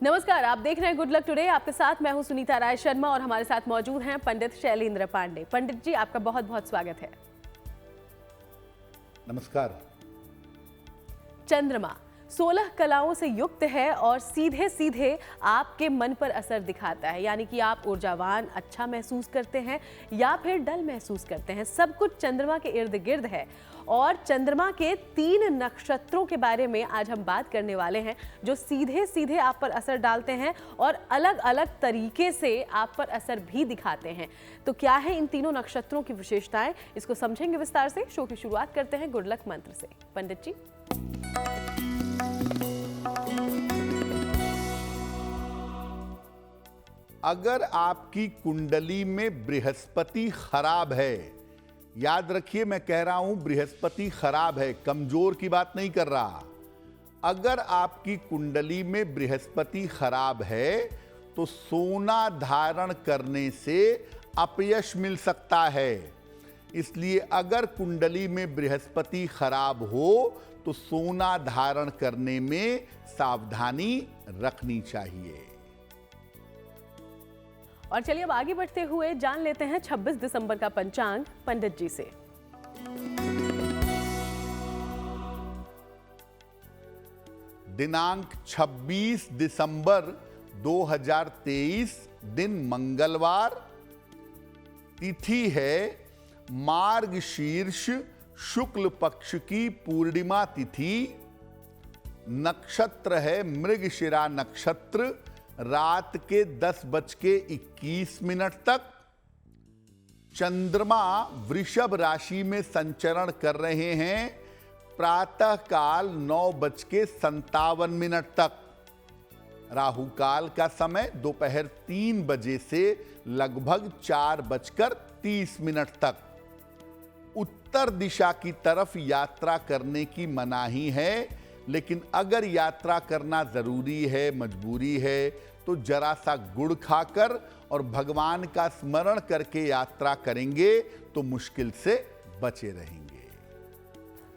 नमस्कार, आप देख रहे हैं गुड लक टुडे। आपके साथ मैं हूं सुनीता राय शर्मा और हमारे साथ मौजूद हैं पंडित शैलेंद्र पांडे। पंडित जी, आपका बहुत बहुत स्वागत है। नमस्कार। चंद्रमा 16 कलाओं से युक्त है और सीधे सीधे आपके मन पर असर दिखाता है, यानी कि आप ऊर्जावान, अच्छा महसूस करते हैं या फिर डल महसूस करते हैं, सब कुछ चंद्रमा के इर्द गिर्द है। और चंद्रमा के 3 नक्षत्रों के बारे में आज हम बात करने वाले हैं जो सीधे सीधे आप पर असर डालते हैं और अलग अलग तरीके से आप पर असर भी दिखाते हैं। तो क्या है इन तीनों नक्षत्रों की विशेषताएं, इसको समझेंगे विस्तार से। शो की शुरुआत करते हैं गुड लक मंत्र से। पंडित जी, अगर आपकी कुंडली में बृहस्पति खराब है, याद रखिए मैं कह रहा हूं बृहस्पति खराब है, कमजोर की बात नहीं कर रहा। अगर आपकी कुंडली में बृहस्पति खराब है तो सोना धारण करने से अपयश मिल सकता है। इसलिए अगर कुंडली में बृहस्पति खराब हो तो सोना धारण करने में सावधानी रखनी चाहिए। और चलिए अब आगे बढ़ते हुए जान लेते हैं 26 दिसंबर का पंचांग पंडित जी से। दिनांक 26 दिसंबर 2023, दिन मंगलवार, तिथि है मार्गशीर्ष शुक्ल पक्ष की पूर्णिमा तिथि, नक्षत्र है मृगशिरा नक्षत्र, रात के 10:21 तक। चंद्रमा वृषभ राशि में संचरण कर रहे हैं प्रातः काल 9:57 तक। राहु काल का समय दोपहर 3 बजे से लगभग 4:30 तक। उत्तर दिशा की तरफ यात्रा करने की मनाही है, लेकिन अगर यात्रा करना जरूरी है, मजबूरी है, तो जरा सा गुड़ खाकर और भगवान का स्मरण करके यात्रा करेंगे तो मुश्किल से बचे रहेंगे।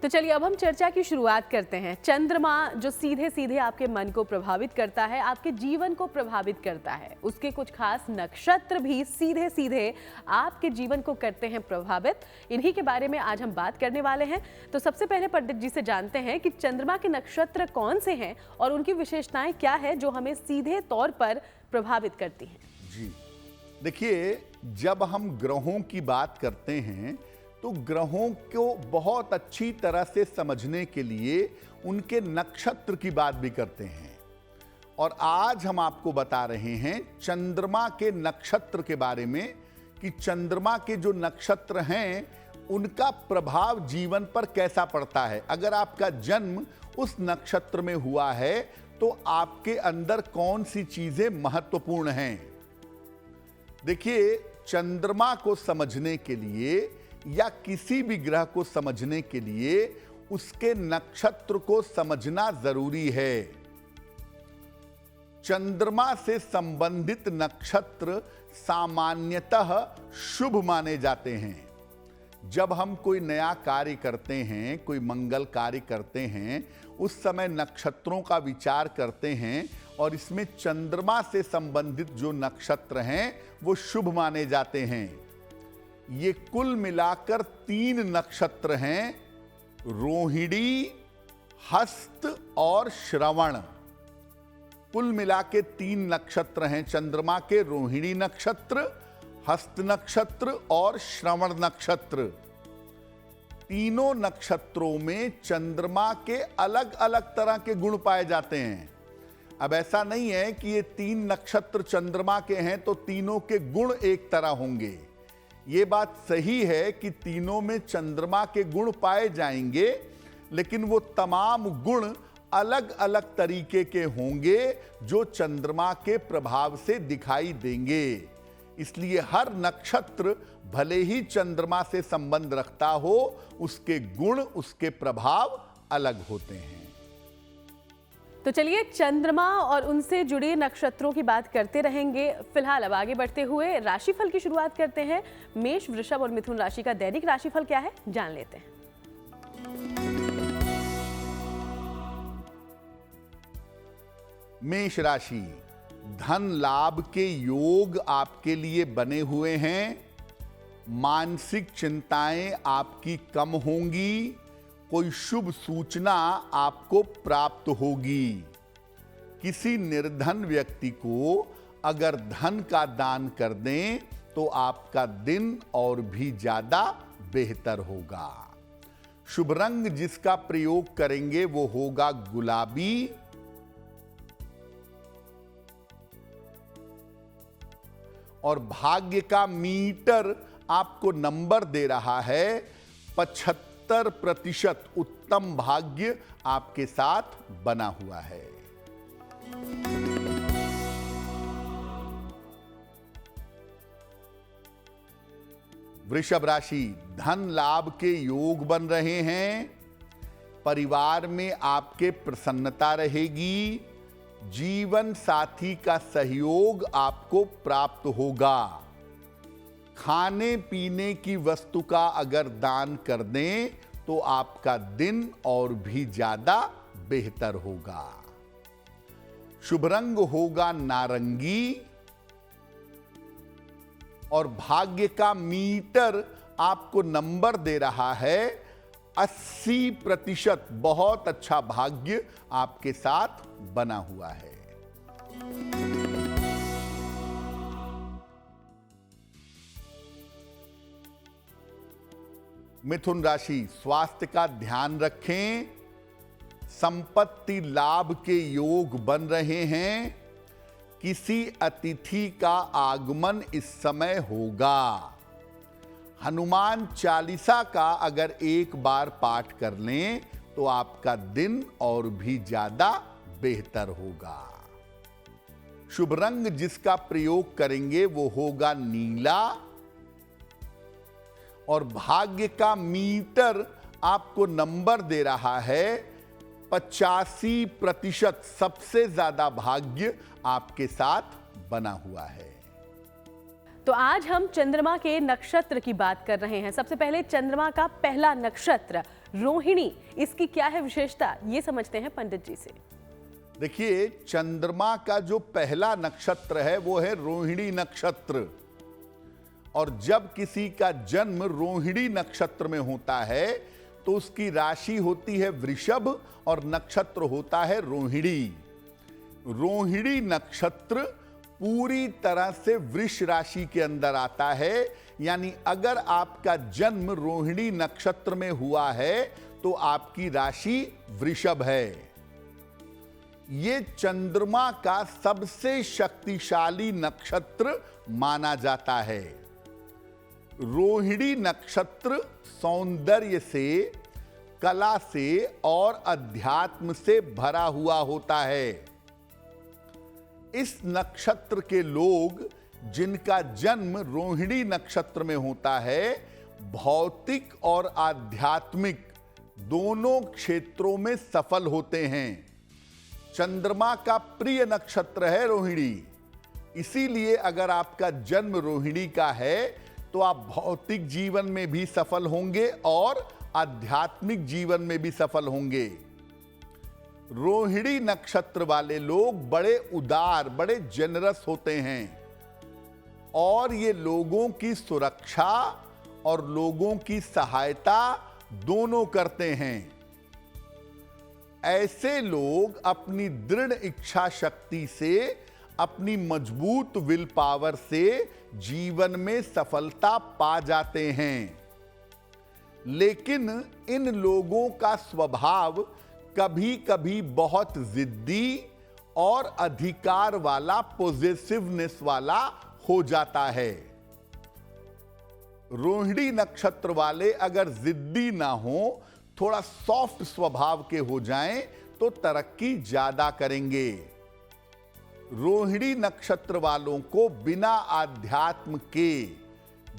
तो चलिए अब हम चर्चा की शुरुआत करते हैं। चंद्रमा जो सीधे सीधे आपके मन को प्रभावित करता है, आपके जीवन को प्रभावित करता है, उसके कुछ खास नक्षत्र भी सीधे सीधे आपके जीवन को करते हैं प्रभावित। इन्हीं के बारे में आज हम बात करने वाले हैं। तो सबसे पहले पंडित जी से जानते हैं कि चंद्रमा के नक्षत्र कौन से हैं और उनकी विशेषताएं क्या है जो हमें सीधे तौर पर प्रभावित करती हैं। जी देखिए, जब हम ग्रहों की बात करते हैं तो ग्रहों को बहुत अच्छी तरह से समझने के लिए उनके नक्षत्र की बात भी करते हैं। और आज हम आपको बता रहे हैं चंद्रमा के नक्षत्र के बारे में कि चंद्रमा के जो नक्षत्र हैं उनका प्रभाव जीवन पर कैसा पड़ता है। अगर आपका जन्म उस नक्षत्र में हुआ है तो आपके अंदर कौन सी चीजें महत्वपूर्ण हैं। देखिए, चंद्रमा को समझने के लिए या किसी भी ग्रह को समझने के लिए उसके नक्षत्र को समझना जरूरी है। चंद्रमा से संबंधित नक्षत्र सामान्यतः शुभ माने जाते हैं। जब हम कोई नया कार्य करते हैं, कोई मंगल कार्य करते हैं, उस समय नक्षत्रों का विचार करते हैं और इसमें चंद्रमा से संबंधित जो नक्षत्र हैं वो शुभ माने जाते हैं। ये कुल मिलाकर 3 नक्षत्र हैं, रोहिणी, हस्त और श्रवण। कुल मिला के 3 नक्षत्र हैं चंद्रमा के, रोहिणी नक्षत्र, हस्त नक्षत्र और श्रवण नक्षत्र। तीनों नक्षत्रों में चंद्रमा के अलग अलग तरह के गुण पाए जाते हैं। अब ऐसा नहीं है कि ये 3 नक्षत्र चंद्रमा के हैं तो तीनों के गुण एक तरह होंगे। ये बात सही है कि तीनों में चंद्रमा के गुण पाए जाएंगे, लेकिन वो तमाम गुण अलग अलग तरीके के होंगे जो चंद्रमा के प्रभाव से दिखाई देंगे। इसलिए हर नक्षत्र भले ही चंद्रमा से संबंध रखता हो, उसके गुण, उसके प्रभाव अलग होते हैं। तो चलिए चंद्रमा और उनसे जुड़े नक्षत्रों की बात करते रहेंगे। फिलहाल अब आगे बढ़ते हुए राशिफल की शुरुआत करते हैं। मेष, वृषभ और मिथुन राशि का दैनिक राशिफल क्या है, जान लेते हैं। मेष राशि, धन लाभ के योग आपके लिए बने हुए हैं। मानसिक चिंताएं आपकी कम होंगी। कोई शुभ सूचना आपको प्राप्त होगी। किसी निर्धन व्यक्ति को अगर धन का दान कर दें तो आपका दिन और भी ज्यादा बेहतर होगा। शुभ रंग जिसका प्रयोग करेंगे वो होगा गुलाबी। और भाग्य का मीटर आपको नंबर दे रहा है 75% उत्तम भाग्य आपके साथ बना हुआ है। वृषभ राशि, धन लाभ के योग बन रहे हैं। परिवार में आपके प्रसन्नता रहेगी। जीवन साथी का सहयोग आपको प्राप्त होगा। खाने पीने की वस्तु का अगर दान कर दें तो आपका दिन और भी ज्यादा बेहतर होगा। शुभ रंग होगा नारंगी। और भाग्य का मीटर आपको नंबर दे रहा है 80%। बहुत अच्छा भाग्य आपके साथ बना हुआ है। मिथुन राशि, स्वास्थ्य का ध्यान रखें। संपत्ति लाभ के योग बन रहे हैं। किसी अतिथि का आगमन इस समय होगा। हनुमान चालीसा का अगर एक बार पाठ कर लें तो आपका दिन और भी ज्यादा बेहतर होगा। शुभ रंग जिसका प्रयोग करेंगे वो होगा नीला। और भाग्य का मीटर आपको नंबर दे रहा है 85%। सबसे ज्यादा भाग्य आपके साथ बना हुआ है। तो आज हम चंद्रमा के नक्षत्र की बात कर रहे हैं। सबसे पहले चंद्रमा का पहला नक्षत्र रोहिणी, इसकी क्या है विशेषता, ये समझते हैं पंडित जी से। देखिए, चंद्रमा का जो पहला नक्षत्र है वो है रोहिणी नक्षत्र। और जब किसी का जन्म रोहिणी नक्षत्र में होता है तो उसकी राशि होती है वृषभ और नक्षत्र होता है रोहिणी। रोहिणी नक्षत्र पूरी तरह से वृष राशि के अंदर आता है। यानी अगर आपका जन्म रोहिणी नक्षत्र में हुआ है तो आपकी राशि वृषभ है। ये चंद्रमा का सबसे शक्तिशाली नक्षत्र माना जाता है। रोहिणी नक्षत्र सौंदर्य से, कला से और अध्यात्म से भरा हुआ होता है। इस नक्षत्र के लोग जिनका जन्म रोहिणी नक्षत्र में होता है, भौतिक और आध्यात्मिक दोनों क्षेत्रों में सफल होते हैं। चंद्रमा का प्रिय नक्षत्र है रोहिणी। इसीलिए अगर आपका जन्म रोहिणी का है तो आप भौतिक जीवन में भी सफल होंगे और आध्यात्मिक जीवन में भी सफल होंगे। रोहिणी नक्षत्र वाले लोग बड़े उदार, बड़े जेनरस होते हैं और ये लोगों की सुरक्षा और लोगों की सहायता दोनों करते हैं। ऐसे लोग अपनी दृढ़ इच्छा शक्ति से, अपनी मजबूत विल पावर से जीवन में सफलता पा जाते हैं। लेकिन इन लोगों का स्वभाव कभी कभी बहुत जिद्दी और अधिकार वाला, पॉजिटिवनेस वाला हो जाता है। रोहिणी नक्षत्र वाले अगर जिद्दी ना हो, थोड़ा सॉफ्ट स्वभाव के हो जाएं तो तरक्की ज्यादा करेंगे। रोहिणी नक्षत्र वालों को बिना आध्यात्म के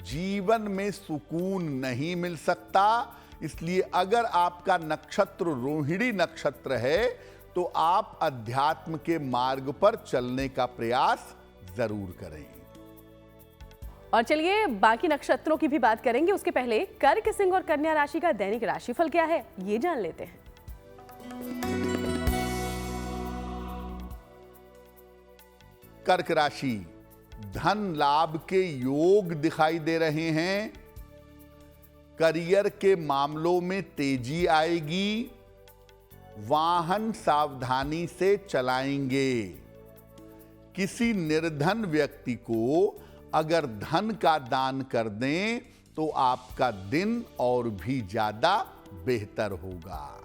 जीवन में सुकून नहीं मिल सकता। इसलिए अगर आपका नक्षत्र रोहिणी नक्षत्र है तो आप अध्यात्म के मार्ग पर चलने का प्रयास जरूर करें। और चलिए बाकी नक्षत्रों की भी बात करेंगे। उसके पहले कर्क, सिंह और कन्या राशि का दैनिक राशिफल क्या है, ये जान लेते हैं। कर्क राशि, धन लाभ के योग दिखाई दे रहे हैं। करियर के मामलों में तेजी आएगी। वाहन सावधानी से चलाएंगे। किसी निर्धन व्यक्ति को अगर धन का दान कर दें तो आपका दिन और भी ज्यादा बेहतर होगा।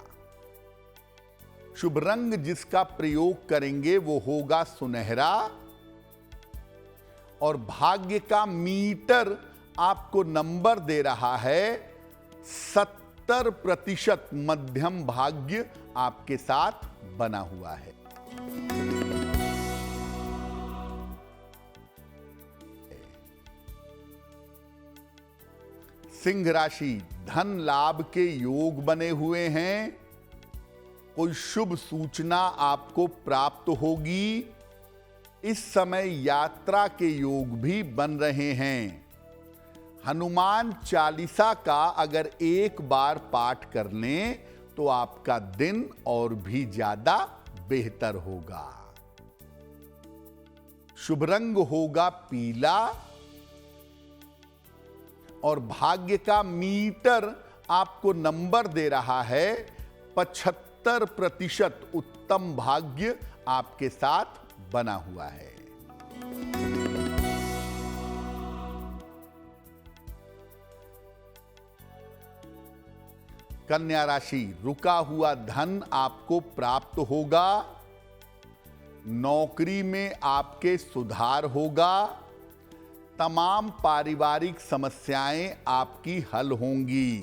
शुभ रंग जिसका प्रयोग करेंगे वो होगा सुनहरा। और भाग्य का मीटर आपको नंबर दे रहा है 70% मध्यम भाग्य आपके साथ बना हुआ है। सिंह राशि, धन लाभ के योग बने हुए हैं। कोई शुभ सूचना आपको प्राप्त होगी। इस समय यात्रा के योग भी बन रहे हैं। हनुमान चालीसा का अगर एक बार पाठ कर लें तो आपका दिन और भी ज्यादा बेहतर होगा। शुभ रंग होगा पीला। और भाग्य का मीटर आपको नंबर दे रहा है 75% उत्तम भाग्य आपके साथ बना हुआ है। कन्या राशि, रुका हुआ धन आपको प्राप्त होगा। नौकरी में आपके सुधार होगा। तमाम पारिवारिक समस्याएं आपकी हल होंगी।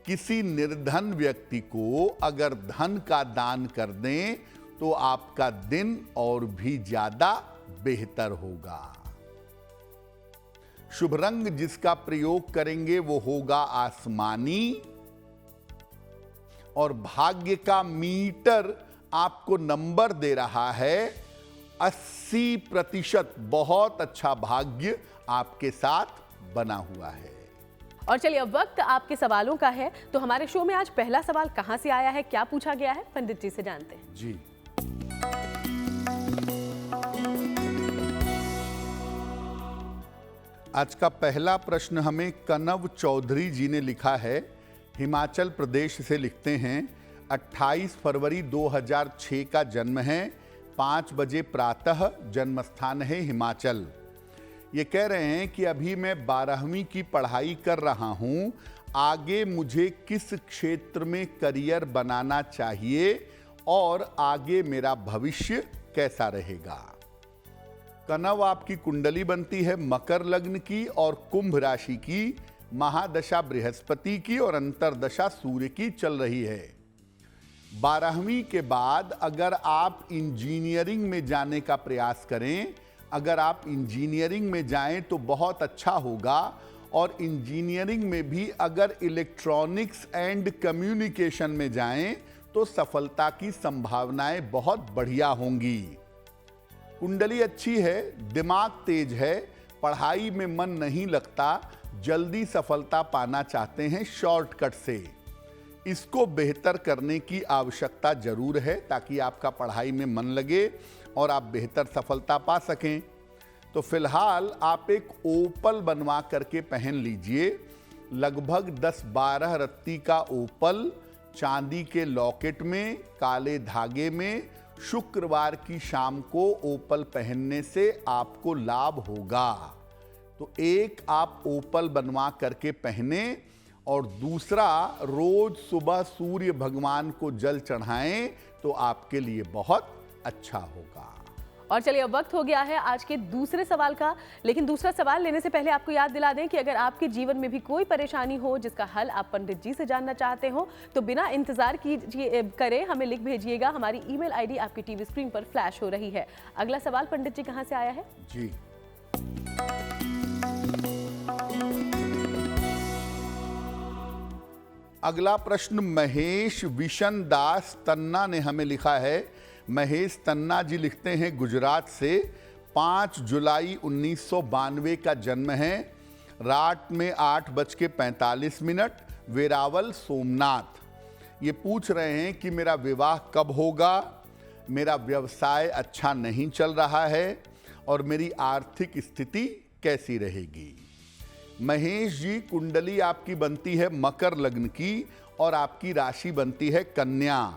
किसी निर्धन व्यक्ति को अगर धन का दान कर दें तो आपका दिन और भी ज्यादा बेहतर होगा। शुभ रंग जिसका प्रयोग करेंगे वो होगा आसमानी। और भाग्य का मीटर आपको नंबर दे रहा है 80%। बहुत अच्छा भाग्य आपके साथ बना हुआ है। और चलिए अब वक्त आपके सवालों का है। तो हमारे शो में आज पहला सवाल कहां से आया है, क्या पूछा गया है, पंडित जी से जानते हैं। जी, आज का पहला प्रश्न हमें कनव चौधरी जी ने लिखा है। हिमाचल प्रदेश से लिखते हैं। 28 फरवरी 2006 का जन्म है। 5 बजे प्रातः जन्म स्थान है हिमाचल। ये कह रहे हैं कि अभी मैं 12वीं की पढ़ाई कर रहा हूँ। आगे मुझे किस क्षेत्र में करियर बनाना चाहिए और आगे मेरा भविष्य कैसा रहेगा। कनव आपकी कुंडली बनती है मकर लग्न की और कुंभ राशि की। महादशा बृहस्पति की और अंतरदशा सूर्य की चल रही है। 12वीं के बाद अगर आप इंजीनियरिंग में जाने का प्रयास करें, अगर आप इंजीनियरिंग में जाएं तो बहुत अच्छा होगा। और इंजीनियरिंग में भी अगर इलेक्ट्रॉनिक्स एंड कम्युनिकेशन में जाएं तो सफलता की संभावनाएं बहुत बढ़िया होंगी। कुंडली अच्छी है, दिमाग तेज है, पढ़ाई में मन नहीं लगता, जल्दी सफलता पाना चाहते हैं शॉर्टकट से। इसको बेहतर करने की आवश्यकता जरूर है ताकि आपका पढ़ाई में मन लगे और आप बेहतर सफलता पा सकें। तो फिलहाल आप एक ओपल बनवा करके पहन लीजिए। लगभग 10-12 रत्ती का ओपल चांदी के लॉकेट में काले धागे में शुक्रवार की शाम को ओपल पहनने से आपको लाभ होगा। तो एक आप ओपल बनवा करके पहने और दूसरा रोज सुबह सूर्य भगवान को जल चढ़ाएं तो आपके लिए बहुत अच्छा होगा। और चलिए अब वक्त हो गया है आज के दूसरे सवाल का। लेकिन दूसरा सवाल लेने से पहले आपको याद दिला दें कि अगर आपके जीवन में भी कोई परेशानी हो जिसका हल आप पंडित जी से जानना चाहते हो तो बिना इंतजार करें हमें लिख भेजिएगा। हमारी ईमेल आईडी आपकी टीवी स्क्रीन पर फ्लैश हो रही है। अगला सवाल पंडित जी कहां से आया है? जी, अगला प्रश्न महेश विशन दास तन्ना ने हमें लिखा है। महेश तन्ना जी लिखते हैं गुजरात से। 5 जुलाई 1992 का जन्म है। रात में 8:45, वेरावल सोमनाथ। ये पूछ रहे हैं कि मेरा विवाह कब होगा। मेरा व्यवसाय अच्छा नहीं चल रहा है और मेरी आर्थिक स्थिति कैसी रहेगी। महेश जी, कुंडली आपकी बनती है मकर लग्न की और आपकी राशि बनती है कन्या।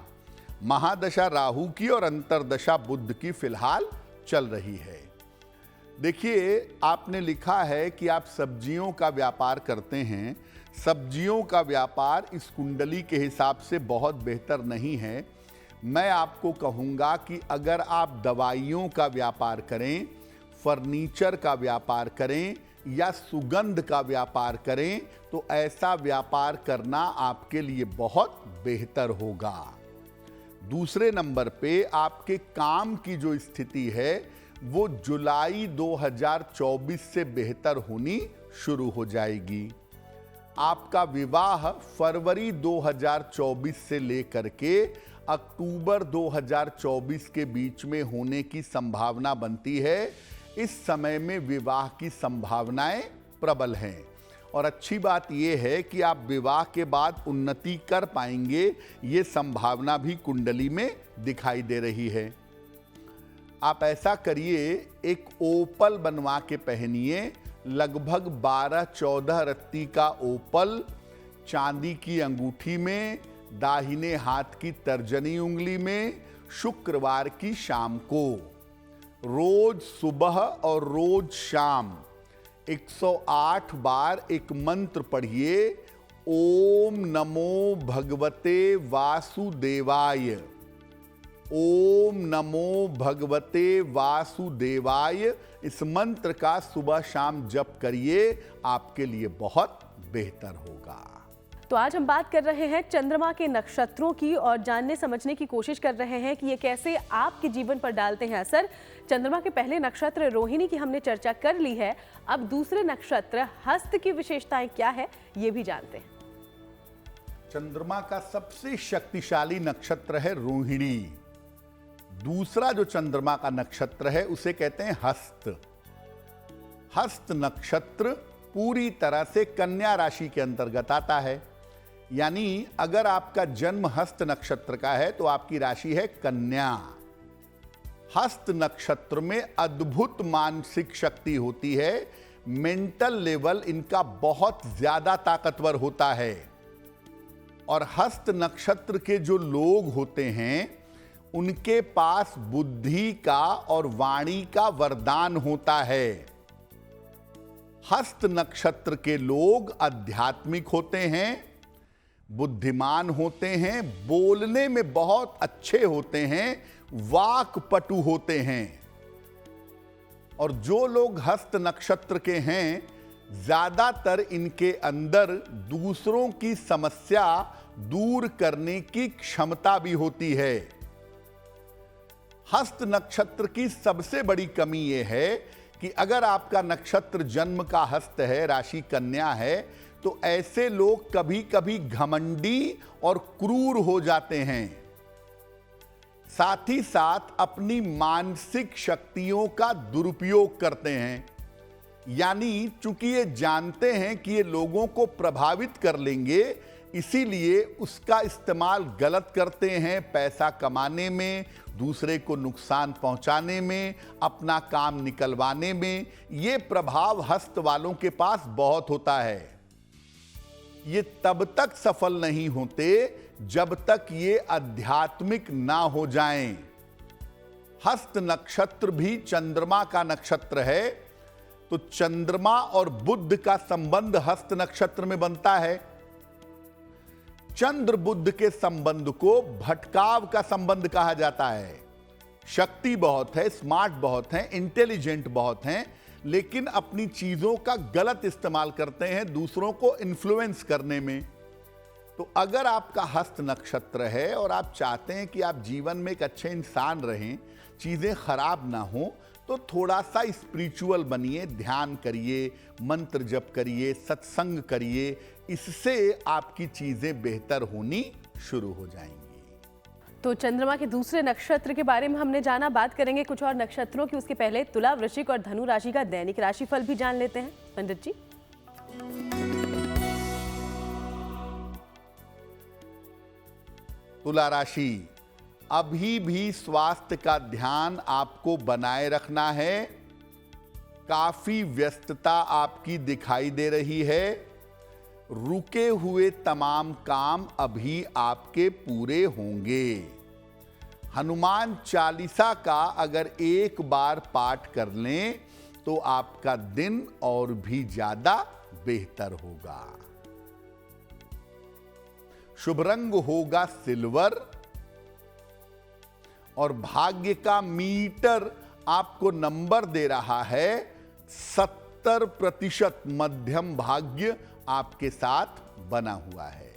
महादशा राहु की और अंतरदशा बुध की फिलहाल चल रही है। देखिए, आपने लिखा है कि आप सब्जियों का व्यापार करते हैं। सब्जियों का व्यापार इस कुंडली के हिसाब से बहुत बेहतर नहीं है। मैं आपको कहूँगा कि अगर आप दवाइयों का व्यापार करें, फर्नीचर का व्यापार करें या सुगंध का व्यापार करें तो ऐसा व्यापार करना आपके लिए बहुत बेहतर होगा। दूसरे नंबर पे आपके काम की जो स्थिति है वो जुलाई 2024 से बेहतर होनी शुरू हो जाएगी। आपका विवाह फरवरी 2024 से लेकर के अक्टूबर 2024 के बीच में होने की संभावना बनती है। इस समय में विवाह की संभावनाएं प्रबल हैं और अच्छी बात यह है कि आप विवाह के बाद उन्नति कर पाएंगे, ये संभावना भी कुंडली में दिखाई दे रही है। आप ऐसा करिए, एक ओपल बनवा के पहनिए, लगभग 12-14 रत्ती का ओपल चांदी की अंगूठी में, दाहिने हाथ की तर्जनी उंगली में, शुक्रवार की शाम को, रोज सुबह और रोज शाम 108 बार एक मंत्र पढ़िए, ओम नमो भगवते वासुदेवाय। ओम नमो भगवते वासुदेवाय, इस मंत्र का सुबह शाम जप करिए, आपके लिए बहुत बेहतर होगा। तो आज हम बात कर रहे हैं चंद्रमा के नक्षत्रों की और जानने समझने की कोशिश कर रहे हैं कि ये कैसे आपके जीवन पर डालते हैं असर। चंद्रमा के पहले नक्षत्र रोहिणी की हमने चर्चा कर ली है, अब दूसरे नक्षत्र हस्त की विशेषताएं क्या है ये भी जानते हैं। चंद्रमा का सबसे शक्तिशाली नक्षत्र है रोहिणी। दूसरा जो चंद्रमा का नक्षत्र है उसे कहते हैं हस्त। हस्त नक्षत्र पूरी तरह से कन्या राशि के अंतर्गत आता है, यानी अगर आपका जन्म हस्त नक्षत्र का है तो आपकी राशि है कन्या। हस्त नक्षत्र में अद्भुत मानसिक शक्ति होती है, मेंटल लेवल इनका बहुत ज्यादा ताकतवर होता है और हस्त नक्षत्र के जो लोग होते हैं उनके पास बुद्धि का और वाणी का वरदान होता है। हस्त नक्षत्र के लोग आध्यात्मिक होते हैं, बुद्धिमान होते हैं, बोलने में बहुत अच्छे होते हैं, वाक्पटु होते हैं। और जो लोग हस्त नक्षत्र के हैं, ज्यादातर इनके अंदर दूसरों की समस्या दूर करने की क्षमता भी होती है। हस्त नक्षत्र की सबसे बड़ी कमी यह है कि अगर आपका नक्षत्र जन्म का हस्त है, राशि कन्या है, तो ऐसे लोग कभी कभी घमंडी और क्रूर हो जाते हैं। साथ ही साथ अपनी मानसिक शक्तियों का दुरुपयोग करते हैं, यानी चूंकि ये जानते हैं कि ये लोगों को प्रभावित कर लेंगे, इसीलिए उसका इस्तेमाल गलत करते हैं, पैसा कमाने में, दूसरे को नुकसान पहुंचाने में, अपना काम निकलवाने में। ये प्रभाव हस्त वालों के पास बहुत होता है। ये तब तक सफल नहीं होते जब तक ये आध्यात्मिक ना हो जाएं। हस्त नक्षत्र भी चंद्रमा का नक्षत्र है, तो चंद्रमा और बुध का संबंध हस्त नक्षत्र में बनता है। चंद्र बुध के संबंध को भटकाव का संबंध कहा जाता है। शक्ति बहुत है, स्मार्ट बहुत है, इंटेलिजेंट बहुत हैं, लेकिन अपनी चीजों का गलत इस्तेमाल करते हैं दूसरों को इन्फ्लुएंस करने में। तो अगर आपका हस्त नक्षत्र है और आप चाहते हैं कि आप जीवन में एक अच्छे इंसान रहें, चीजें खराब ना हो, तो थोड़ा सा स्पिरिचुअल बनिए, ध्यान करिए, मंत्र जप करिए, सत्संग करिए। इससे आपकी चीजें बेहतर होनी शुरू हो जाएंगी। तो चंद्रमा के दूसरे नक्षत्र के बारे में हमने जाना, बात करेंगे कुछ और नक्षत्रों की। उसके पहले तुला, वृश्चिक और धनु राशि का दैनिक राशिफल भी जान लेते हैं पंडित जी। तुला राशि, अभी भी स्वास्थ्य का ध्यान आपको बनाए रखना है। काफी व्यस्तता आपकी दिखाई दे रही है। रुके हुए तमाम काम अभी आपके पूरे होंगे। हनुमान चालीसा का अगर एक बार पाठ कर लें तो आपका दिन और भी ज्यादा बेहतर होगा। शुभ रंग होगा सिल्वर और भाग्य का मीटर आपको नंबर दे रहा है 70% मध्यम भाग्य आपके साथ बना हुआ है।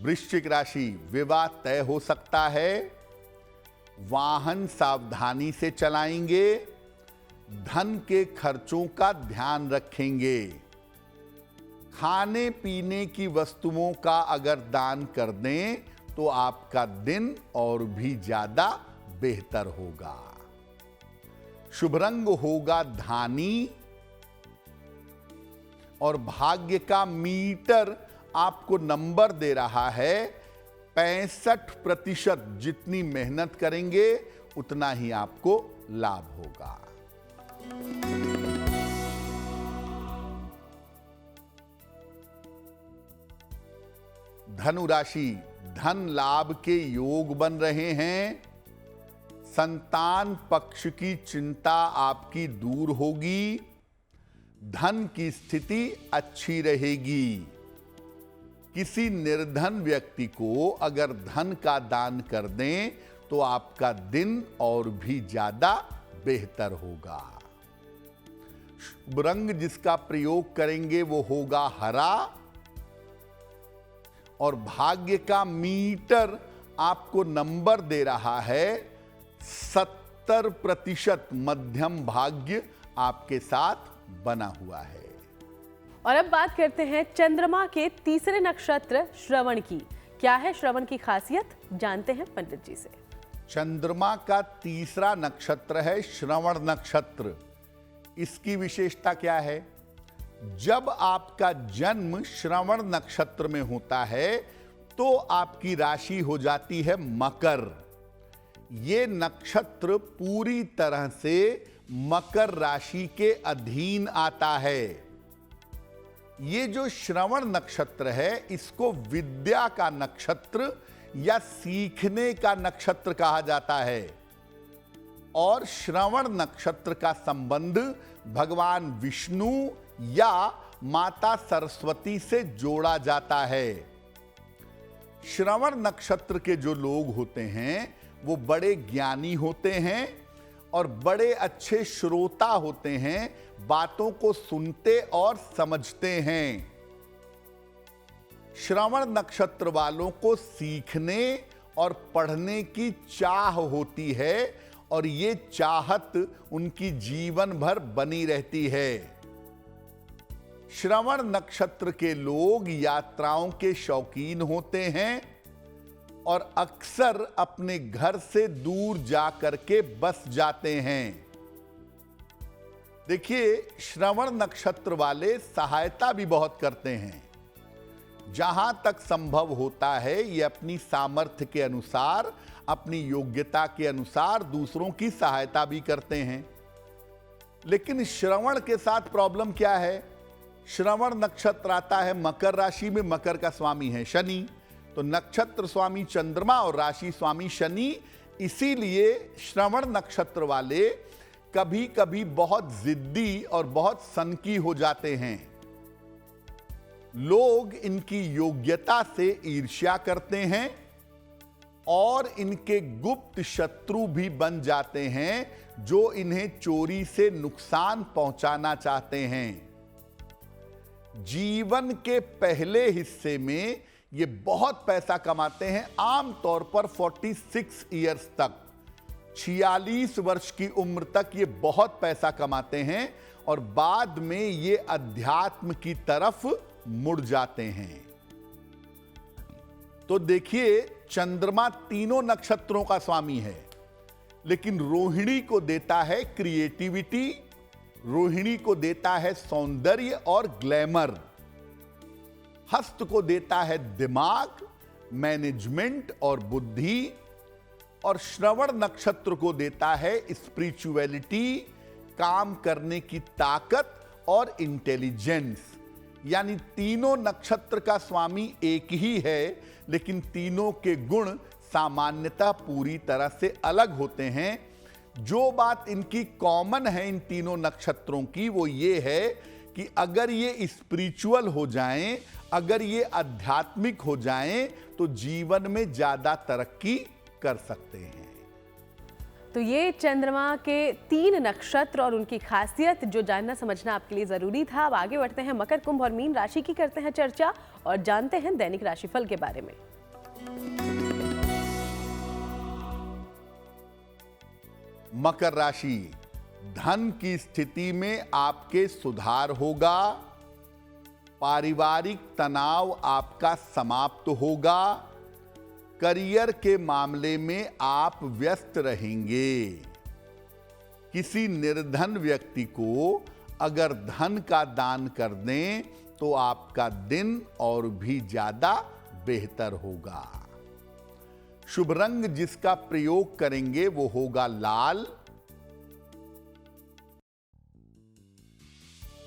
वृश्चिक राशि, विवाह तय हो सकता है। वाहन सावधानी से चलाएंगे। धन के खर्चों का ध्यान रखेंगे। खाने पीने की वस्तुओं का अगर दान कर दें तो आपका दिन और भी ज्यादा बेहतर होगा। शुभ रंग होगा धानी और भाग्य का मीटर आपको नंबर दे रहा है 65%। जितनी मेहनत करेंगे उतना ही आपको लाभ होगा। धनु राशि, धन लाभ के योग बन रहे हैं। संतान पक्ष की चिंता आपकी दूर होगी। धन की स्थिति अच्छी रहेगी। किसी निर्धन व्यक्ति को अगर धन का दान कर दें तो आपका दिन और भी ज्यादा बेहतर होगा। शुभ रंग जिसका प्रयोग करेंगे वो होगा हरा और भाग्य का मीटर आपको नंबर दे रहा है 70%। मध्यम भाग्य आपके साथ बना हुआ है। और अब बात करते हैं चंद्रमा के तीसरे नक्षत्र श्रवण की। क्या है श्रवण की खासियत, जानते हैं पंडित जी से। चंद्रमा का तीसरा नक्षत्र है श्रवण नक्षत्र। इसकी विशेषता क्या है? जब आपका जन्म श्रवण नक्षत्र में होता है तो आपकी राशि हो जाती है मकर। ये नक्षत्र पूरी तरह से मकर राशि के अधीन आता है। ये जो श्रवण नक्षत्र है इसको विद्या का नक्षत्र या सीखने का नक्षत्र कहा जाता है और श्रवण नक्षत्र का संबंध भगवान विष्णु या माता सरस्वती से जोड़ा जाता है। श्रवण नक्षत्र के जो लोग होते हैं वो बड़े ज्ञानी होते हैं और बड़े अच्छे श्रोता होते हैं, बातों को सुनते और समझते हैं। श्रवण नक्षत्र वालों को सीखने और पढ़ने की चाह होती है और ये चाहत उनकी जीवन भर बनी रहती है। श्रवण नक्षत्र के लोग यात्राओं के शौकीन होते हैं और अक्सर अपने घर से दूर जा करके बस जाते हैं। देखिए, श्रवण नक्षत्र वाले सहायता भी बहुत करते हैं। जहां तक संभव होता है ये अपनी सामर्थ्य के अनुसार, अपनी योग्यता के अनुसार दूसरों की सहायता भी करते हैं। लेकिन श्रवण के साथ प्रॉब्लम क्या है? श्रवण नक्षत्र आता है मकर राशि में, मकर का स्वामी है शनि, तो नक्षत्र स्वामी चंद्रमा और राशि स्वामी शनि। इसीलिए श्रवण नक्षत्र वाले कभी कभी बहुत जिद्दी और बहुत सनकी हो जाते हैं। लोग इनकी योग्यता से ईर्ष्या करते हैं और इनके गुप्त शत्रु भी बन जाते हैं जो इन्हें चोरी से नुकसान पहुंचाना चाहते हैं। जीवन के पहले हिस्से में ये बहुत पैसा कमाते हैं, आमतौर पर 46 इयर्स तक, 46 वर्ष की उम्र तक ये बहुत पैसा कमाते हैं और बाद में ये अध्यात्म की तरफ मुड़ जाते हैं। तो देखिए, चंद्रमा तीनों नक्षत्रों का स्वामी है, लेकिन रोहिणी को देता है क्रिएटिविटी, रोहिणी को देता है सौंदर्य और ग्लैमर। हस्त को देता है दिमाग, मैनेजमेंट और बुद्धि। और श्रवण नक्षत्र को देता है स्पिरिचुअलिटी, काम करने की ताकत और इंटेलिजेंस। यानी तीनों नक्षत्र का स्वामी एक ही है, लेकिन तीनों के गुण सामान्यतः पूरी तरह से अलग होते हैं। जो बात इनकी कॉमन है इन तीनों नक्षत्रों की, वो ये है कि अगर ये स्पिरिचुअल हो जाएं, अगर ये आध्यात्मिक हो जाएं, तो जीवन में ज्यादा तरक्की कर सकते हैं। तो ये चंद्रमा के 3 नक्षत्र और उनकी खासियत जो जानना समझना आपके लिए जरूरी था। अब आगे बढ़ते हैं, मकर, कुंभ और मीन राशि की करते हैं चर्चा और जानते हैं दैनिक राशिफल के बारे में। मकर राशि, धन की स्थिति में आपके सुधार होगा। पारिवारिक तनाव आपका समाप्त होगा। करियर के मामले में आप व्यस्त रहेंगे। किसी निर्धन व्यक्ति को अगर धन का दान कर दें तो आपका दिन और भी ज्यादा बेहतर होगा। शुभ रंग जिसका प्रयोग करेंगे वो होगा लाल।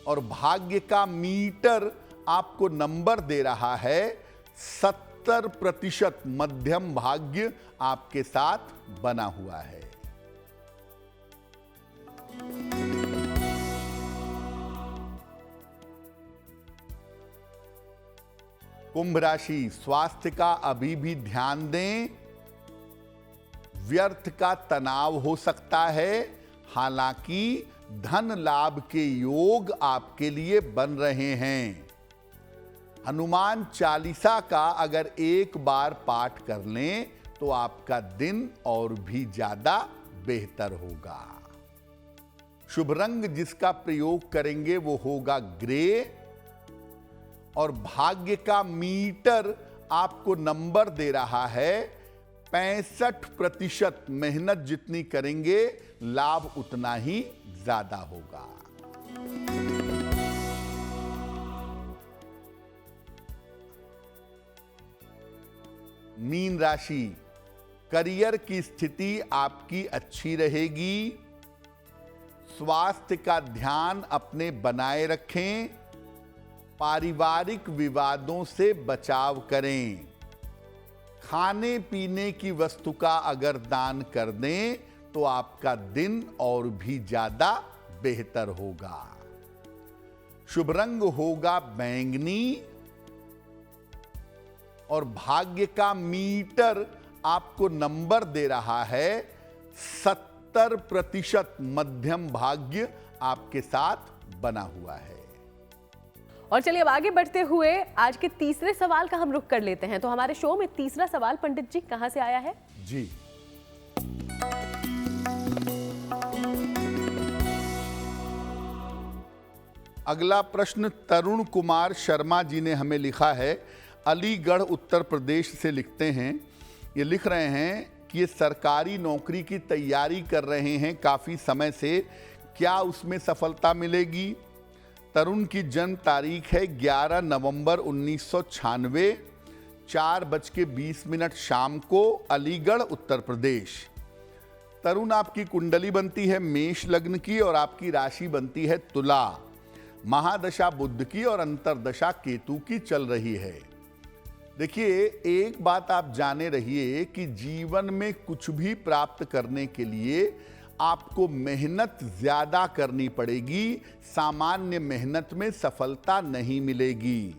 और भाग्य का मीटर आपको नंबर दे रहा है 70%। मध्यम भाग्य आपके साथ बना हुआ है। कुंभ राशि, स्वास्थ्य का अभी भी ध्यान दें। व्यर्थ का तनाव हो सकता है, हालांकि धन लाभ के योग आपके लिए बन रहे हैं। हनुमान चालीसा का अगर एक बार पाठ कर लें तो आपका दिन और भी ज्यादा बेहतर होगा। शुभ रंग जिसका प्रयोग करेंगे वो होगा ग्रे। और भाग्य का मीटर आपको नंबर दे रहा है 65%। मेहनत जितनी करेंगे लाभ उतना ही ज्यादा होगा। मीन राशि, करियर की स्थिति आपकी अच्छी रहेगी। स्वास्थ्य का ध्यान अपने बनाए रखें। पारिवारिक विवादों से बचाव करें। खाने पीने की वस्तु का अगर दान कर दें तो आपका दिन और भी ज्यादा बेहतर होगा। शुभ रंग होगा बैंगनी। और भाग्य का मीटर आपको नंबर दे रहा है 70%। मध्यम भाग्य आपके साथ बना हुआ है। और चलिए अब आगे बढ़ते हुए आज के तीसरे सवाल का हम रुख कर लेते हैं। तो हमारे शो में तीसरा सवाल पंडित जी कहां से आया है? जी, अगला प्रश्न तरुण कुमार शर्मा जी ने हमें लिखा है। अलीगढ़ उत्तर प्रदेश से लिखते हैं। ये लिख रहे हैं कि ये सरकारी नौकरी की तैयारी कर रहे हैं काफ़ी समय से, क्या उसमें सफलता मिलेगी? तरुण की जन्म तारीख है 11 नवंबर 1996, 4:20 शाम को, अलीगढ़ उत्तर प्रदेश। तरुण, आपकी कुंडली बनती है मेष लग्न की और आपकी राशि बनती है तुला। महादशा बुध की और अंतरदशा केतु की चल रही है। देखिए, एक बात आप जाने रहिए कि जीवन में कुछ भी प्राप्त करने के लिए आपको मेहनत ज्यादा करनी पड़ेगी। सामान्य मेहनत में सफलता नहीं मिलेगी।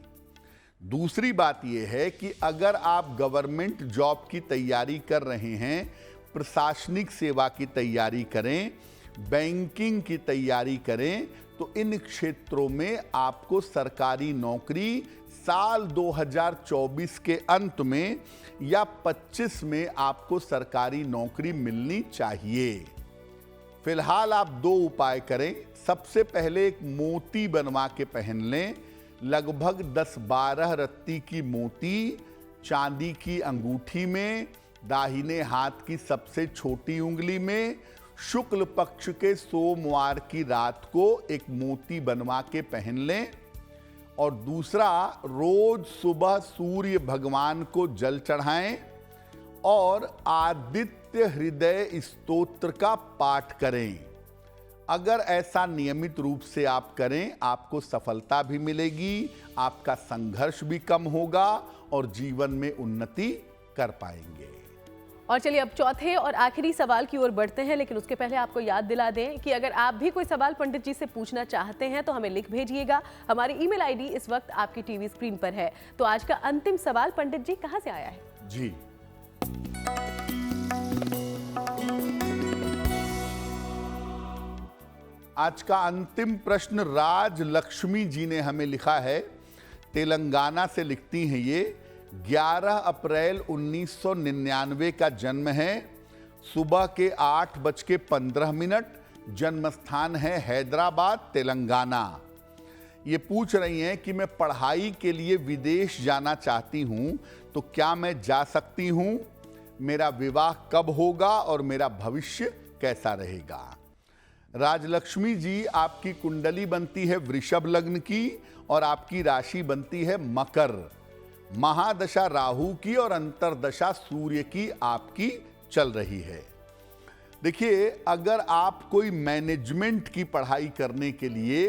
दूसरी बात यह है कि अगर आप गवर्नमेंट जॉब की तैयारी कर रहे हैं, प्रशासनिक सेवा की तैयारी करें, बैंकिंग की तैयारी करें, तो इन क्षेत्रों में आपको सरकारी नौकरी साल 2024 के अंत में या 25 में आपको सरकारी नौकरी मिलनी चाहिए। फिलहाल आप 2 उपाय करें। सबसे पहले एक मोती बनवा के पहन लें। लगभग 10-12 रत्ती की मोती चांदी की अंगूठी में, दाहिने हाथ की सबसे छोटी उंगली में, शुक्ल पक्ष के सोमवार की रात को एक मोती बनवा के पहन लें। और दूसरा, रोज सुबह सूर्य भगवान को जल चढ़ाएं और आदित्य हृदय स्तोत्र का पाठ करें। अगर ऐसा नियमित रूप से आप करें, आपको सफलता भी मिलेगी, आपका संघर्ष भी कम होगा और जीवन में उन्नति कर पाएंगे। और चलिए अब चौथे और आखिरी सवाल की ओर बढ़ते हैं, लेकिन उसके पहले आपको याद दिला दें कि अगर आप भी कोई सवाल पंडित जी से पूछना चाहते हैं तो हमें लिख भेजिएगा। हमारी ईमेल आईडी इस वक्त आपकी टीवी स्क्रीन पर है। तो आज का अंतिम सवाल पंडित जी कहां से आया है? जी, आज का अंतिम प्रश्न राज लक्ष्मी जी ने हमें लिखा है। तेलंगाना से लिखती हैं ये। 11 अप्रैल 1999 का जन्म है। सुबह के 8:15। जन्म स्थान है हैदराबाद, तेलंगाना। ये पूछ रही हैं कि मैं पढ़ाई के लिए विदेश जाना चाहती हूँ, तो क्या मैं जा सकती हूँ? मेरा विवाह कब होगा और मेरा भविष्य कैसा रहेगा? राजलक्ष्मी जी, आपकी कुंडली बनती है वृषभ लग्न की और आपकी राशि बनती है मकर। महादशा राहु की और अंतरदशा सूर्य की आपकी चल रही है। देखिए, अगर आप कोई मैनेजमेंट की पढ़ाई करने के लिए,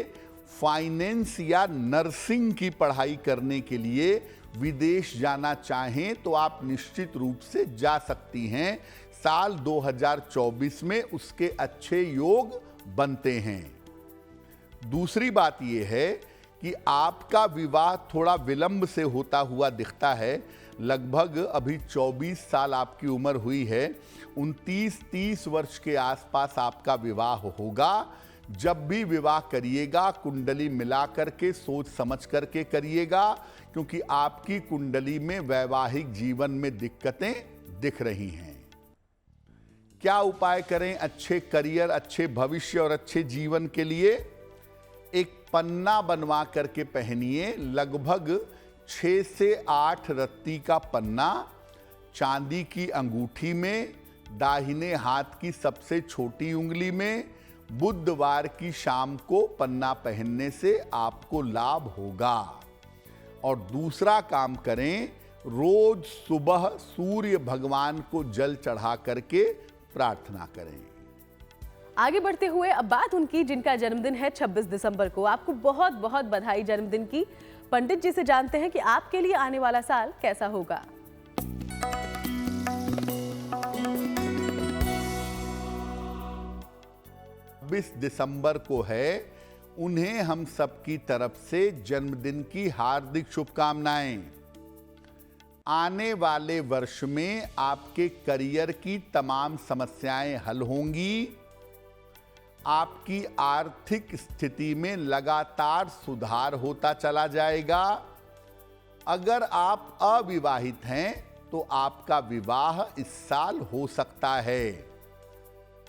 फाइनेंस या नर्सिंग की पढ़ाई करने के लिए विदेश जाना चाहें तो आप निश्चित रूप से जा सकती हैं। साल 2024 में उसके अच्छे योग बनते हैं। दूसरी बात यह है कि आपका विवाह थोड़ा विलंब से होता हुआ दिखता है। लगभग अभी 24 साल आपकी उम्र हुई है। 29-30 वर्ष के आसपास आपका विवाह होगा। जब भी विवाह करिएगा, कुंडली मिला करके, सोच समझ करके करिएगा, क्योंकि आपकी कुंडली में वैवाहिक जीवन में दिक्कतें दिख रही हैं। क्या उपाय करें अच्छे करियर, अच्छे भविष्य और अच्छे जीवन के लिए? एक पन्ना बनवा करके पहनिए। लगभग 6 से 8 रत्ती का पन्ना, चांदी की अंगूठी में, दाहिने हाथ की सबसे छोटी उंगली में। बुधवार की शाम को पन्ना पहनने से आपको लाभ होगा। और दूसरा काम करें, रोज सुबह सूर्य भगवान को जल चढ़ा करके प्रार्थना करें। आगे बढ़ते हुए अब बात उनकी जिनका जन्मदिन है 26 दिसंबर को। आपको बहुत बहुत बधाई जन्मदिन की। पंडित जी से जानते हैं कि आपके लिए आने वाला साल कैसा होगा। 26 दिसंबर को है। उन्हें हम सबकी तरफ से जन्मदिन की हार्दिक शुभकामनाएं। आने वाले वर्ष में आपके करियर की तमाम समस्याएं हल होंगी। आपकी आर्थिक स्थिति में लगातार सुधार होता चला जाएगा। अगर आप अविवाहित हैं तो आपका विवाह इस साल हो सकता है।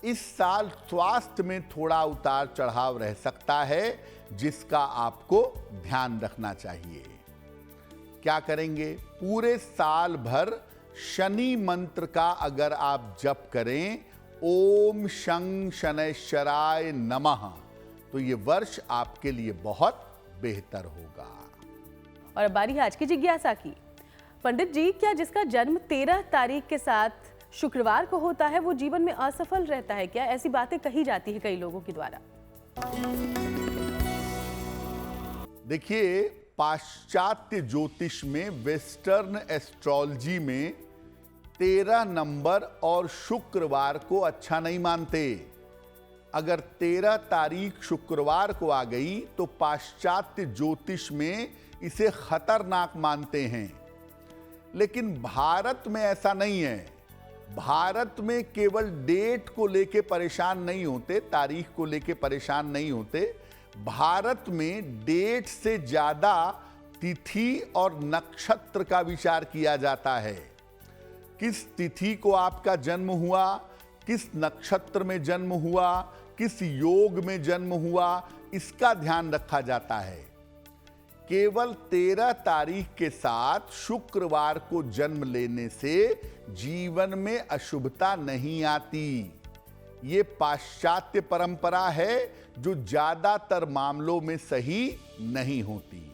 इस साल स्वास्थ्य में थोड़ा उतार चढ़ाव रह सकता है, जिसका आपको ध्यान रखना चाहिए। क्या करेंगे? पूरे साल भर शनि मंत्र का अगर आप जप करें, ओम शं शनैश्चराय नमः, तो ये वर्ष आपके लिए बहुत बेहतर होगा। और अब बारी है आज की जिज्ञासा की। पंडित जी, क्या जिसका जन्म 13 तारीख के साथ शुक्रवार को होता है वो जीवन में असफल रहता है क्या? ऐसी बातें कही जाती है कई लोगों के द्वारा। देखिए, पाश्चात्य ज्योतिष में, वेस्टर्न एस्ट्रोलॉजी में 13 नंबर और शुक्रवार को अच्छा नहीं मानते। अगर 13 तारीख शुक्रवार को आ गई तो पाश्चात्य ज्योतिष में इसे खतरनाक मानते हैं। लेकिन भारत में ऐसा नहीं है। भारत में केवल डेट को लेके परेशान नहीं होते, तारीख को लेके परेशान नहीं होते। भारत में डेट से ज्यादा तिथि और नक्षत्र का विचार किया जाता है। किस तिथि को आपका जन्म हुआ, किस नक्षत्र में जन्म हुआ, किस योग में जन्म हुआ, इसका ध्यान रखा जाता है। केवल 13 तारीख के साथ शुक्रवार को जन्म लेने से जीवन में अशुभता नहीं आती। ये पाश्चात्य परंपरा है जो ज्यादातर मामलों में सही नहीं होती।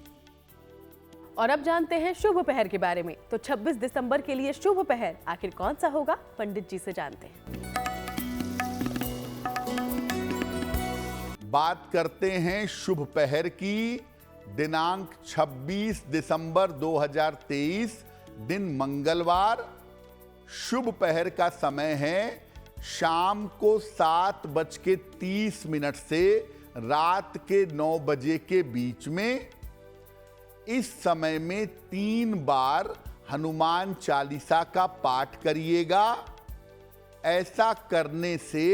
और अब जानते हैं शुभ पहर के बारे में। तो 26 दिसंबर के लिए शुभ पहर आखिर कौन सा होगा, पंडित जी से जानते हैं। बात करते हैं शुभ पहर की। दिनांक 26 दिसंबर 2023, दिन मंगलवार। शुभ पहर का समय है शाम को 7:30 से रात के 9 बजे के बीच में। इस समय में 3 बार हनुमान चालीसा का पाठ करिएगा। ऐसा करने से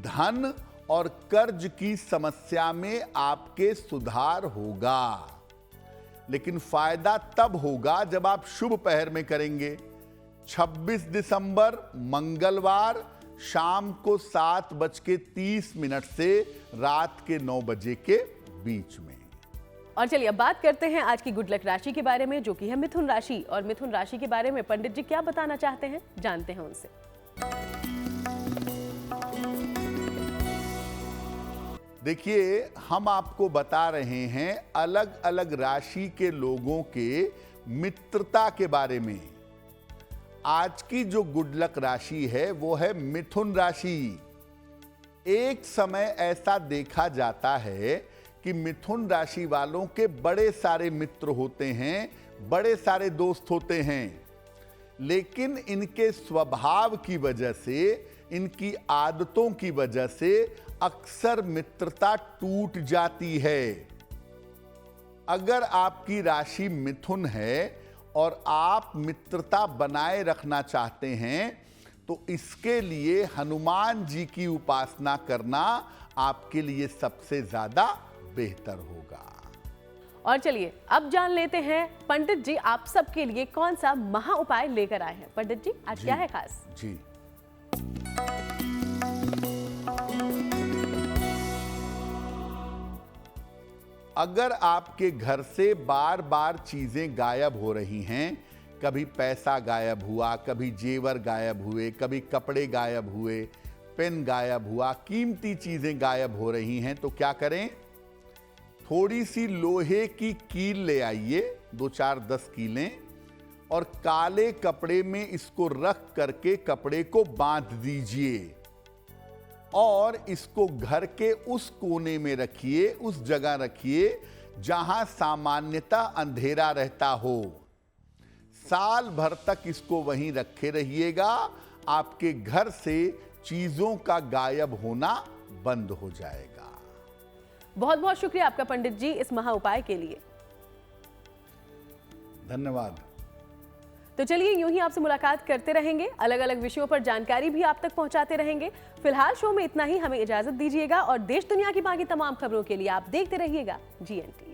धन और कर्ज की समस्या में आपके सुधार होगा। लेकिन फायदा तब होगा जब आप शुभ पहर में करेंगे। 26 दिसंबर मंगलवार शाम को 7:30 से रात के 9 बजे के बीच में। और चलिए अब बात करते हैं आज की गुड लक राशि के बारे में, जो कि है मिथुन राशि। और मिथुन राशि के बारे में पंडित जी क्या बताना चाहते हैं, जानते हैं उनसे। देखिए, हम आपको बता रहे हैं अलग अलग राशि के लोगों के मित्रता के बारे में। आज की जो गुड लक राशि है वो है मिथुन राशि। एक समय ऐसा देखा जाता है कि मिथुन राशि वालों के बड़े सारे मित्र होते हैं, बड़े सारे दोस्त होते हैं, लेकिन इनके स्वभाव की वजह से, इनकी आदतों की वजह से अक्सर मित्रता टूट जाती है। अगर आपकी राशि मिथुन है और आप मित्रता बनाए रखना चाहते हैं तो इसके लिए हनुमान जी की उपासना करना आपके लिए सबसे ज्यादा बेहतर होगा। और चलिए अब जान लेते हैं पंडित जी आप सबके लिए कौन सा महा उपाय लेकर आए हैं। पंडित जी आज क्या है खास? जी, अगर आपके घर से बार बार चीजें गायब हो रही हैं, कभी पैसा गायब हुआ, कभी जेवर गायब हुए, कभी कपड़े गायब हुए, पेन गायब हुआ, कीमती चीजें गायब हो रही हैं, तो क्या करें? थोड़ी सी लोहे की कील ले आइए, 2-4-10 कीलें, और काले कपड़े में इसको रख करके कपड़े को बांध दीजिए और इसको घर के उस कोने में रखिए, उस जगह रखिए जहां सामान्यतः अंधेरा रहता हो। साल भर तक इसको वहीं रखे रहिएगा। आपके घर से चीजों का गायब होना बंद हो जाएगा। बहुत बहुत शुक्रिया आपका पंडित जी इस महा उपाय के लिए। धन्यवाद। तो चलिए यूं ही आपसे मुलाकात करते रहेंगे, अलग अलग विषयों पर जानकारी भी आप तक पहुंचाते रहेंगे। फिलहाल शो में इतना ही, हमें इजाजत दीजिएगा और देश दुनिया की बाकी तमाम खबरों के लिए आप देखते रहिएगा GNT।